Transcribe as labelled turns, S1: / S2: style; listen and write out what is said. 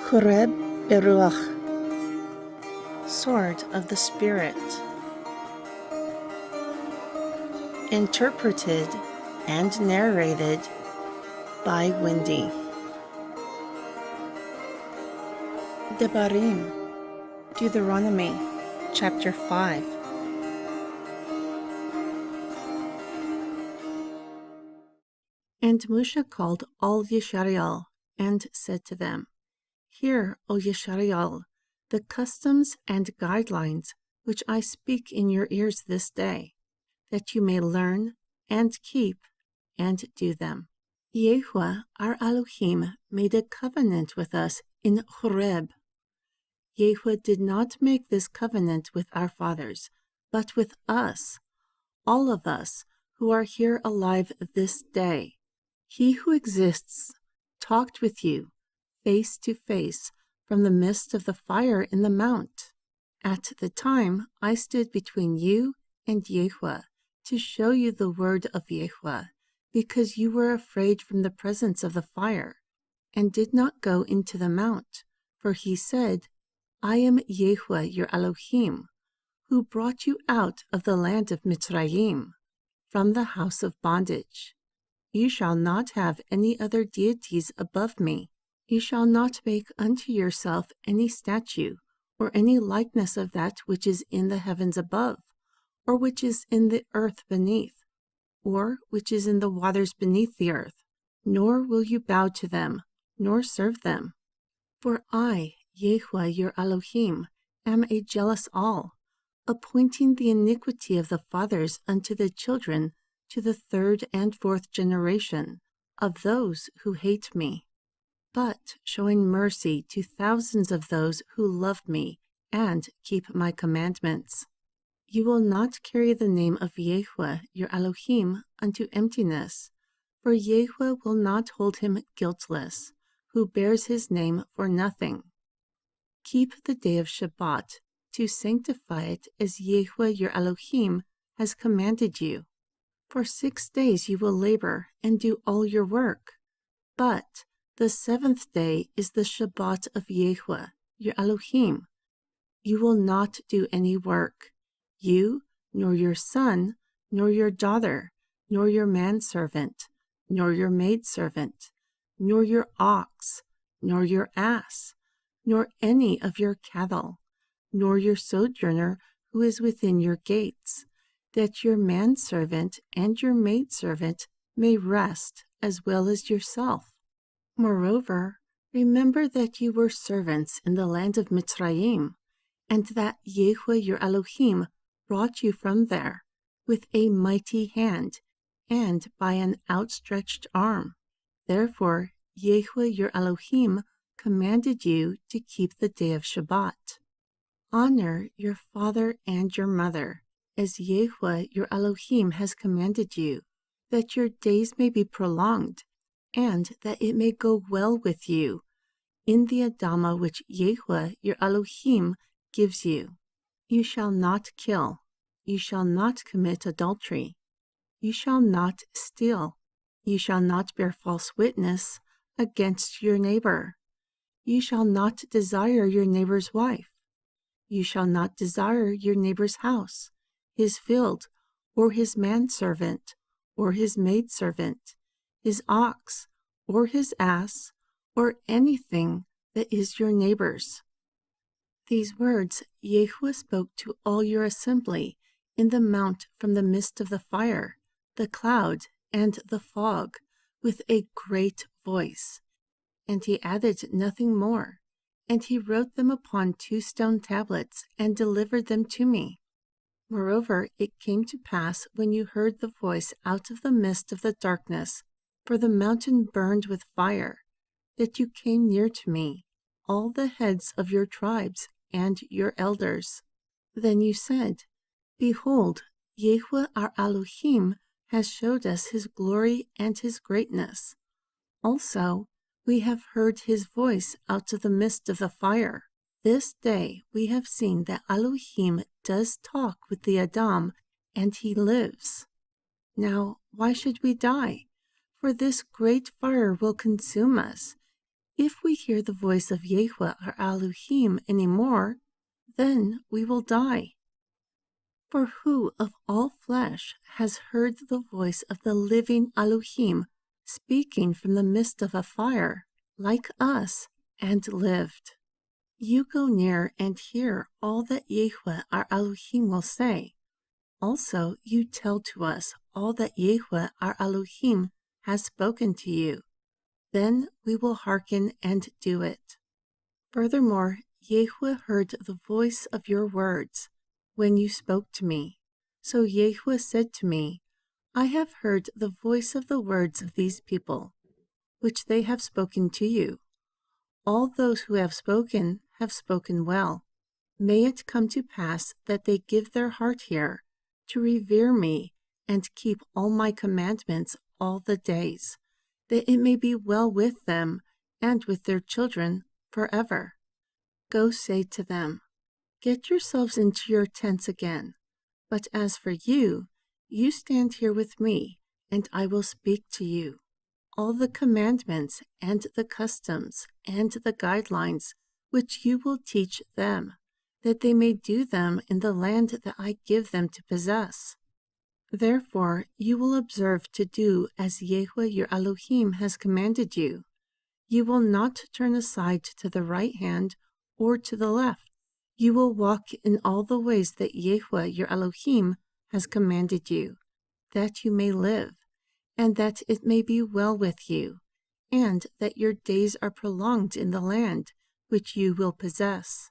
S1: Choreb Beruach, Sword of the Spirit. Interpreted and narrated by Wendy. Debarim, Deuteronomy Chapter 5. And Mushah called all Jashari'al and said to them, Hear, O Jashari'al, the customs and guidelines which I speak in your ears this day, that you may learn and keep and do them. Yehovah our Elohim made a covenant with us in Horeb. Yehovah did not make this covenant with our fathers, but with us, all of us who are here alive this day. He who exists talked with you face to face from the midst of the fire in the mount. At the time I stood between you and Yehovah to show you the word of Yehovah, because you were afraid from the presence of the fire, and did not go into the mount. For he said, I am Yehovah your Elohim, who brought you out of the land of Mitzrayim, from the house of bondage. You shall not have any other deities above me. You shall not make unto yourself any statue, or any likeness of that which is in the heavens above, or which is in the earth beneath, or which is in the waters beneath the earth. Nor will you bow to them, nor serve them. For I, Yehovah your Elohim, am a jealous all, appointing the iniquity of the fathers unto the children to the third and fourth generation of those who hate me, but showing mercy to thousands of those who love me and keep my commandments. You will not carry the name of Yehovah your Elohim unto emptiness, for Yehovah will not hold him guiltless, who bears his name for nothing. Keep the day of Shabbat, to sanctify it as Yehovah your Elohim has commanded you. For 6 days you will labor and do all your work, but the 7th day is the Shabbat of Yehovah your Elohim. You will not do any work, you, nor your son, nor your daughter, nor your manservant, nor your maidservant, nor your ox, nor your ass, nor any of your cattle, nor your sojourner who is within your gates, that your manservant and your maidservant may rest as well as yourself. Moreover, remember that you were servants in the land of Mitzrayim, and that Yehovah your Elohim brought you from there with a mighty hand and by an outstretched arm. Therefore, Yehovah your Elohim commanded you to keep the day of Shabbat. Honor your father and your mother, as Yehovah your Elohim has commanded you, that your days may be prolonged, and that it may go well with you in the Adamah which Yehovah your Elohim gives you. You shall not kill, you shall not commit adultery, you shall not steal, you shall not bear false witness against your neighbor, you shall not desire your neighbor's wife, you shall not desire your neighbor's house, his field, or his manservant, or his maidservant, his ox, or his ass, or anything that is your neighbor's. These words Yehovah spoke to all your assembly in the mount from the midst of the fire, the cloud, and the fog, with a great voice. And he added nothing more, and he wrote them upon 2 stone tablets and delivered them to me. Moreover, it came to pass when you heard the voice out of the midst of the darkness, for the mountain burned with fire, that you came near to me, all the heads of your tribes and your elders. Then you said, Behold, Yehovah our Elohim has showed us his glory and his greatness. Also, we have heard his voice out of the midst of the fire. This day we have seen that Elohim does talk with the Adam, and he lives. Now, why should we die? For this great fire will consume us. If we hear the voice of Yahweh our Elohim any more, then we will die. For who of all flesh has heard the voice of the living Elohim speaking from the midst of a fire, like us, and lived? You go near and hear all that Yahweh our Elohim will say. Also you tell to us all that Yahweh our Elohim has spoken to you. Then we will hearken and do it. Furthermore, Yahweh heard the voice of your words when you spoke to me. So Yahweh said to me, I have heard the voice of the words of these people, which they have spoken to you. All those who have spoken well. May it come to pass that they give their heart here, to revere me and keep all my commandments all the days, that it may be well with them and with their children forever. Go say to them, get yourselves into your tents again. But as for you, you stand here with me, and I will speak to you. All the commandments and the customs and the guidelines which you will teach them, that they may do them in the land that I give them to possess. Therefore you will observe to do as Yahweh your Elohim has commanded you. You will not turn aside to the right hand or to the left. You will walk in all the ways that Yahweh your Elohim has commanded you, that you may live, and that it may be well with you, and that your days are prolonged in the land which you will possess.